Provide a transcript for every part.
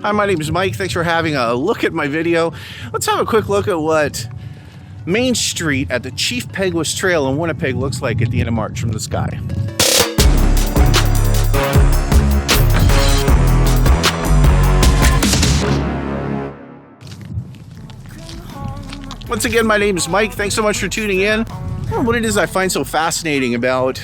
Hi, my name is Mike. Thanks for having a look at my video. Let's have a quick look at what Main Street at the Chief Peguis Trail in Winnipeg looks like at the end of March from the sky. Once again, my name is Mike. Thanks so much for tuning in. What it is I find so fascinating about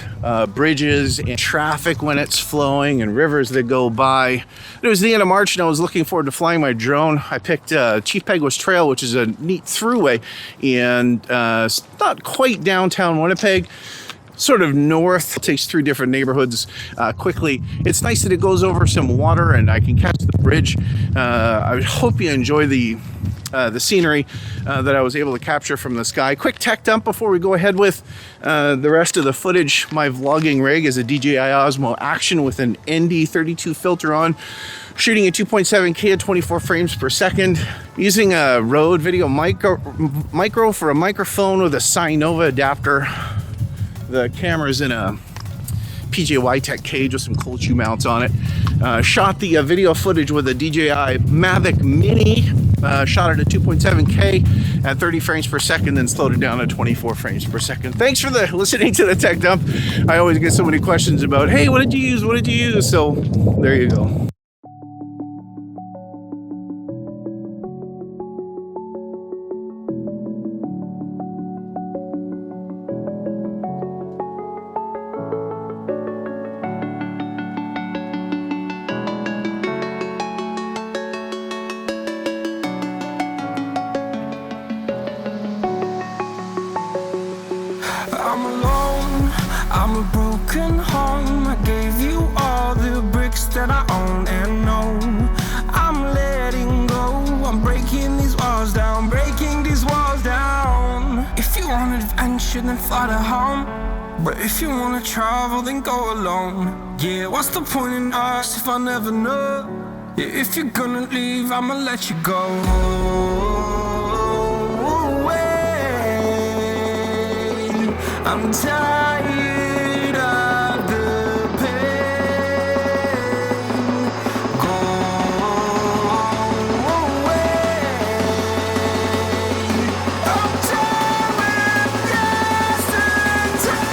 bridges and traffic when it's flowing and rivers that go by. It was the end of March and I was looking forward to flying my drone. I picked Chief Peguis Trail, which is a neat throughway, and it's not quite downtown Winnipeg, sort of north. It takes through different neighborhoods quickly. It's nice that it goes over some water and I can catch the bridge. I hope you enjoy the scenery that I was able to capture from the sky. Quick tech dump before we go ahead with the rest of the footage. My vlogging rig is a DJI Osmo Action with an ND32 filter on, shooting at 2.7K at 24 frames per second, using a Rode Video Micro for a microphone with a Sinova adapter. The camera's in a PJY Tech cage with some cold shoe mounts on it. Shot the video footage with a DJI Mavic Mini. Shot it at 2.7K at 30 frames per second, then slowed it down to 24 frames per second. Thanks for listening to the tech dump. I always get so many questions about, hey, what did you use? What did you use? So there you go. I'm alone, I'm a broken home. I gave you all the bricks that I own and know. I'm letting go, I'm breaking these walls down, breaking these walls down. If you want adventure, then fly to home. But if you wanna travel, then go alone. Yeah, what's the point in us if I never know? Yeah, if you're gonna leave, I'ma let you go. I'm tired of the pain. Go away. I'm tired of yesterday.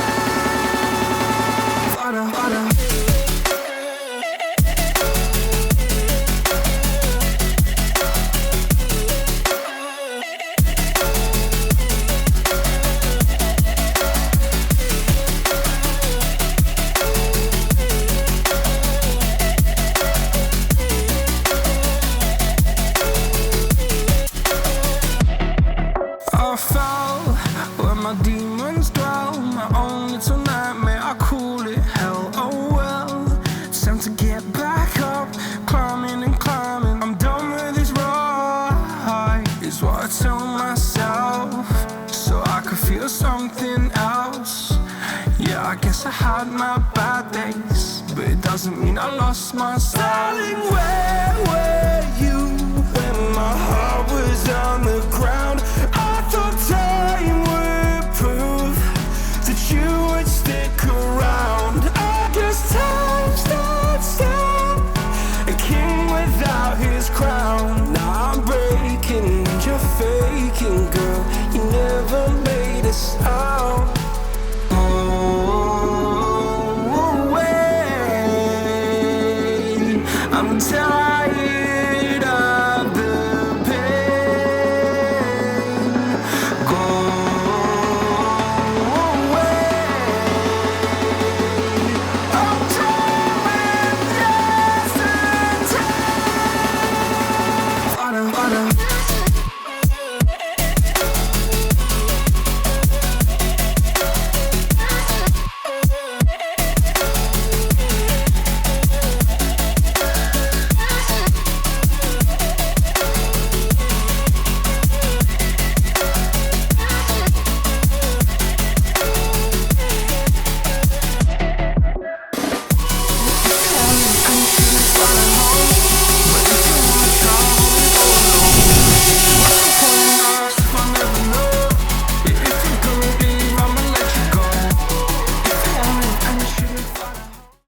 I fell where my demons dwell. My own little nightmare, I call it hell. Oh well, it's time to get back up. Climbing and climbing, I'm done with this ride, is what I tell myself, so I could feel something else. Yeah, I guess I had my bad days, but it doesn't mean I lost my style. Darling, where were you when my heart was on the ground?